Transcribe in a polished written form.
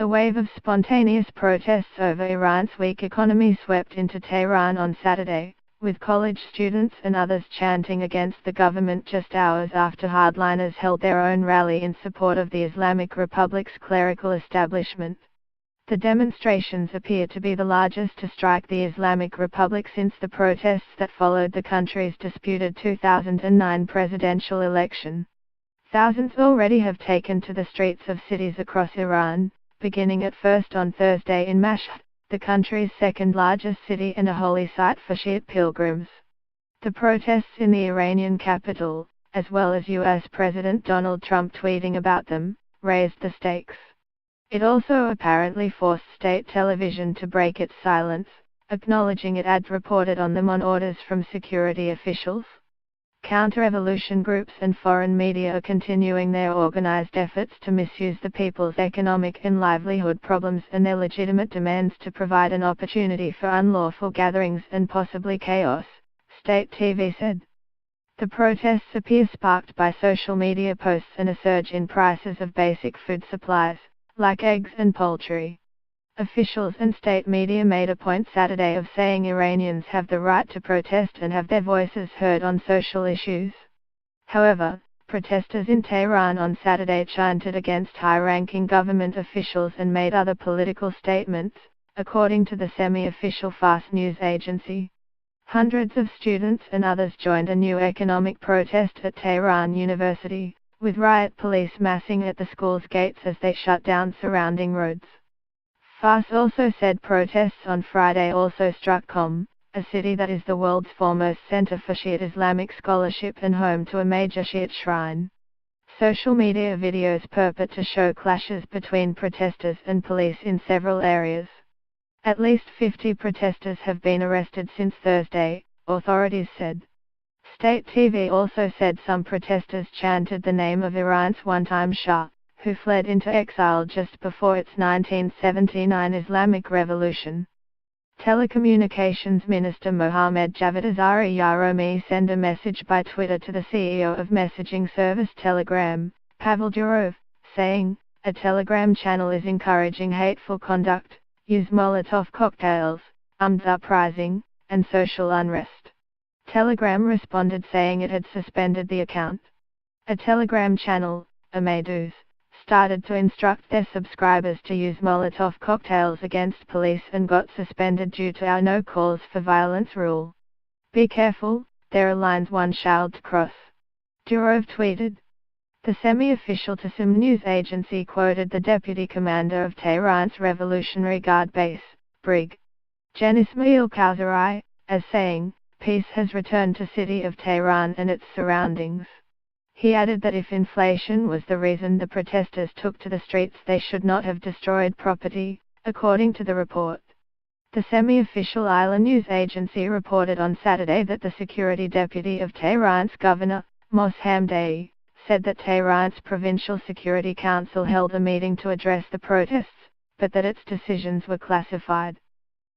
A wave of spontaneous protests over Iran's weak economy swept into Tehran on Saturday, with college students and others chanting against the government just hours after hardliners held their own rally in support of the Islamic Republic's clerical establishment. The demonstrations appear to be the largest to strike the Islamic Republic since the protests that followed the country's disputed 2009 presidential election. Thousands already have taken to the streets of cities across Iran, beginning at first on Thursday in Mashhad, the country's second-largest city and a holy site for Shiite pilgrims. The protests in the Iranian capital, as well as US President Donald Trump tweeting about them, raised the stakes. It also apparently forced state television to break its silence, acknowledging it had reported on them on orders from security officials. Counter-revolution groups and foreign media are continuing their organized efforts to misuse the people's economic and livelihood problems and their legitimate demands to provide an opportunity for unlawful gatherings and possibly chaos, state TV said. The protests appear sparked by social media posts and a surge in prices of basic food supplies, like eggs and poultry. Officials and state media made a point Saturday of saying Iranians have the right to protest and have their voices heard on social issues. However, protesters in Tehran on Saturday chanted against high-ranking government officials and made other political statements, according to the semi-official Fars news agency. Hundreds of students and others joined a new economic protest at Tehran University, with riot police massing at the school's gates as they shut down surrounding roads. Fars also said protests on Friday also struck Qom, a city that is the world's foremost center for Shiite Islamic scholarship and home to a major Shiite shrine. Social media videos purport to show clashes between protesters and police in several areas. At least 50 protesters have been arrested since Thursday, authorities said. State TV also said some protesters chanted the name of Iran's one-time Shah, who fled into exile just before its 1979 Islamic Revolution. Telecommunications Minister Mohammad Javad Azari Yaromi sent a message by Twitter to the CEO of messaging service Telegram, Pavel Durov, saying, "A Telegram channel is encouraging hateful conduct, use Molotov cocktails, armed uprising, and social unrest." Telegram responded saying it had suspended the account. A Telegram channel, Amadeus, started to instruct their subscribers to use Molotov cocktails against police and got suspended due to our no calls for violence rule. "Be careful, there are lines one shall cross," Durov tweeted. The semi-official Tasnim news agency quoted the deputy commander of Tehran's Revolutionary Guard base, Brig. Gen Ismail Khouzarai, as saying, "Peace has returned to city of Tehran and its surroundings." He added that if inflation was the reason the protesters took to the streets, they should not have destroyed property, according to the report. The semi-official Isla news agency reported on Saturday that the security deputy of Tehran's governor, Mos Hamdani, said that Tehran's Provincial Security Council held a meeting to address the protests, but that its decisions were classified.